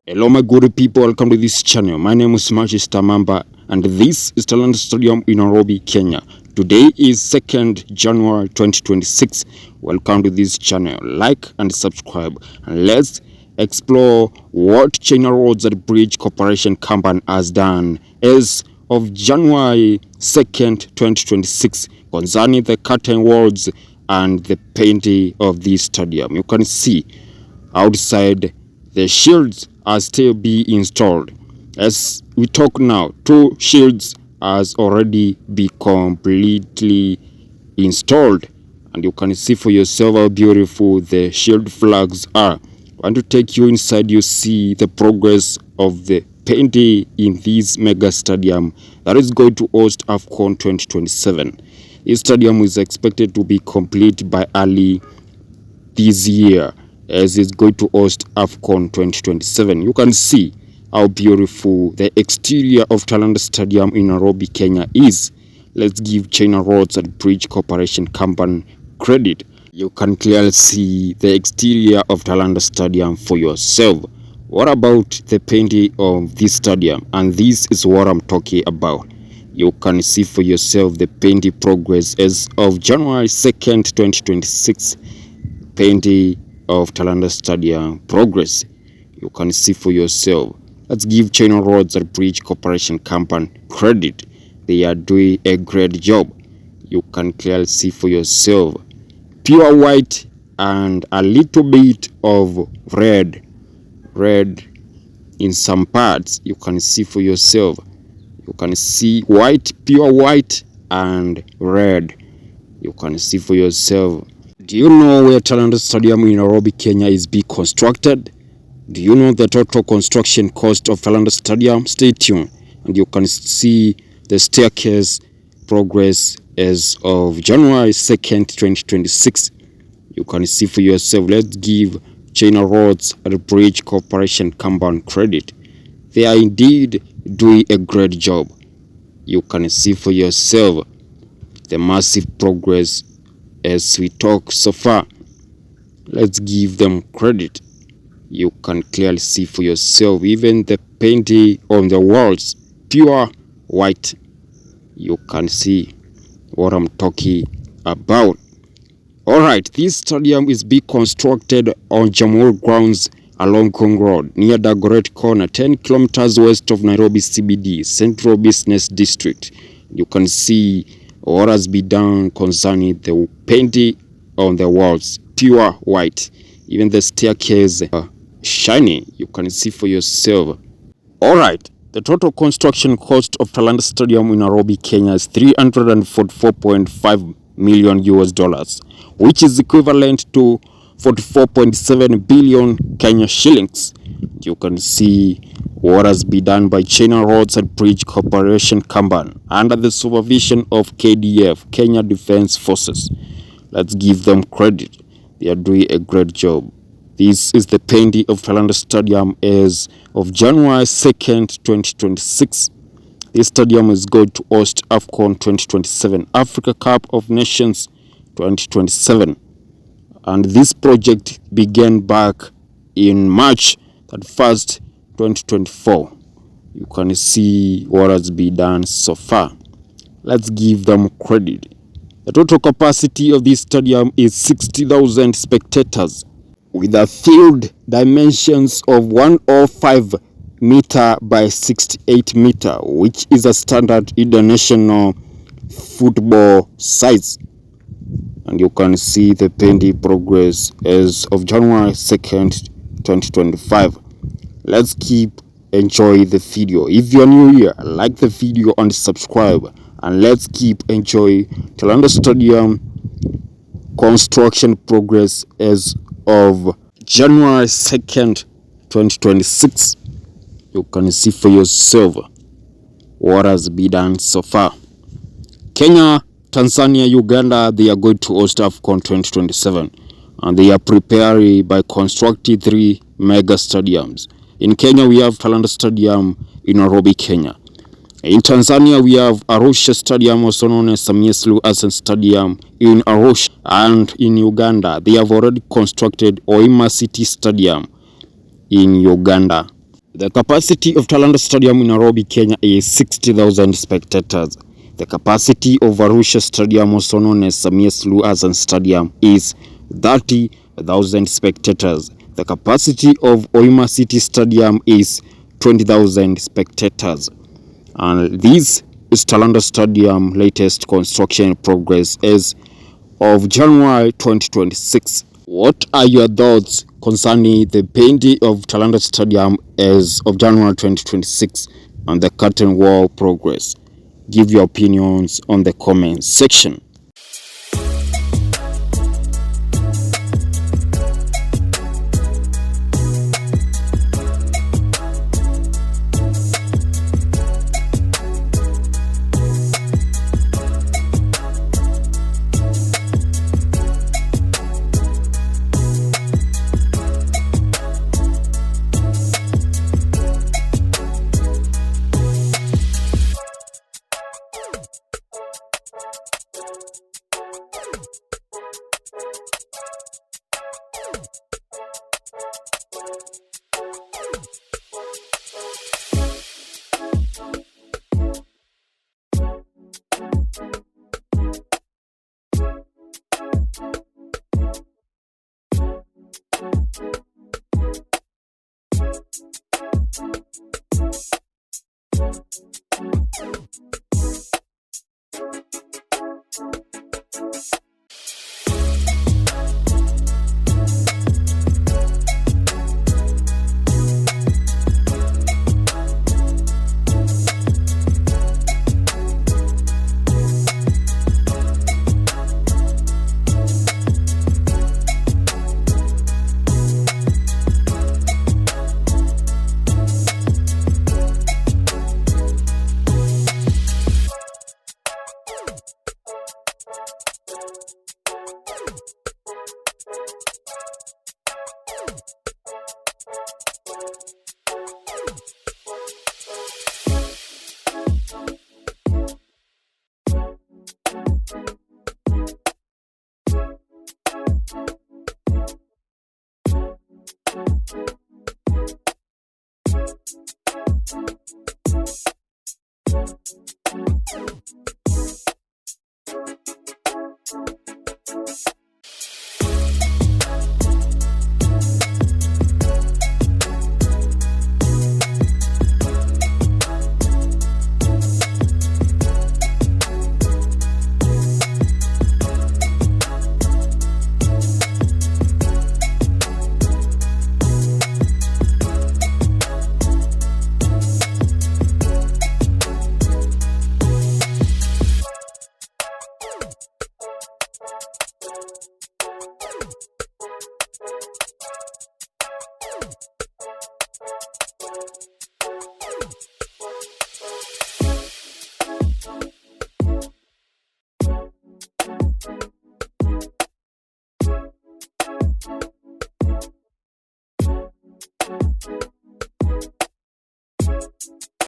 Hello my good people, welcome to this channel. My name is Mamba and this is Talanta Stadium in Nairobi, Kenya. Today is 2nd January 2026. Welcome to this channel. Like and subscribe and let's explore what China Roads and Bridge Corporation Company has done as of January 2nd, 2026 concerning the curtain walls and the painting of this stadium. You can see outside the shields are still be installed. As we talk now, 2 shields has already been completely installed, and you can see for yourself how beautiful the shield flags are. I want to take you inside. You see the progress of the painting in this mega stadium that is going to host AFCON 2027. This stadium is expected to be complete by early this year, as it's going to host AFCON 2027. You can see how beautiful the exterior of Talanta Stadium in Nairobi, Kenya is. Let's give China Roads and Bridge Corporation Company credit. You can clearly see the exterior of Talanta Stadium for yourself. What about the painting of this stadium? And this is what I'm talking about. You can see for yourself the painting progress as of January 2nd, 2026. Painting of Talanta Stadium progress. You can see for yourself. Let's give China Roads and Bridge Corporation Company credit. They are doing a great job. You can clearly see for yourself. Pure white and a little bit of red in some parts. You can see for yourself. You can see white, pure white and red. You can see for yourself. Do you know where Talanta Stadium in Nairobi, Kenya is being constructed? Do you know the total construction cost of Talanta Stadium? Stay tuned and you can see the staircase progress as of January 2nd, 2026. You can see for yourself. Let's give China Roads and Bridge Corporation Company credit. They are indeed doing a great job. You can see for yourself the massive progress as we talk so far. Let's give them credit. You can clearly see for yourself. Even the painting on the walls, pure white. You can see what I'm talking about. Alright, this stadium is being constructed on Jamhuri grounds along Kong Road near the Great Corner, 10 kilometers west of Nairobi CBD, Central Business District. You can see what has been done concerning the painting on the walls, pure white. Even the staircase shiny. You can see for yourself. Alright, the total construction cost of Talanta Stadium in Nairobi, Kenya is $344.5 million US, which is equivalent to 44.7 billion Kenya shillings. You can see what has been done by China Roads and Bridge Corporation Company under the supervision of KDF, Kenya Defense Forces. Let's give them credit. They are doing a great job. This is the painting of Talanta Stadium as of January 2nd, 2026. This stadium is going to host AFCON 2027, Africa Cup of Nations 2027. And this project began back in March 31st, 2024. You can see what has been done so far. Let's give them credit. The total capacity of this stadium is 60,000 spectators with a field dimensions of 105 meter by 68 meter, which is a standard international football size. And you can see the painting progress as of January 2nd, 2025. Let's keep enjoy the video. If you're new here, like the video and subscribe. And let's keep enjoy Talanta Stadium construction progress as of January 2nd, 2026. You can see for yourself what has been done so far. Kenya, Tanzania, Uganda, they are going to host AFCON 2027 and they are preparing by constructing 3 mega stadiums. In Kenya, we have Talanta Stadium in Nairobi, Kenya. In Tanzania, we have Arusha Stadium, also known as Samia Suluhu Hassan Stadium in Arusha. And in Uganda, they have already constructed Hoima City Stadium in Uganda. The capacity of Talanta Stadium in Nairobi, Kenya is 60,000 spectators. The capacity of Arusha Stadium, also known as Samia Suluhu Hassan Stadium, is 30,000 spectators. The capacity of Oima City Stadium is 20,000 spectators. And this is Talanta Stadium latest construction progress as of January 2026. What are your thoughts concerning the painting of Talanta Stadium as of January 2026 and the curtain wall progress? Give your opinions on the comment section.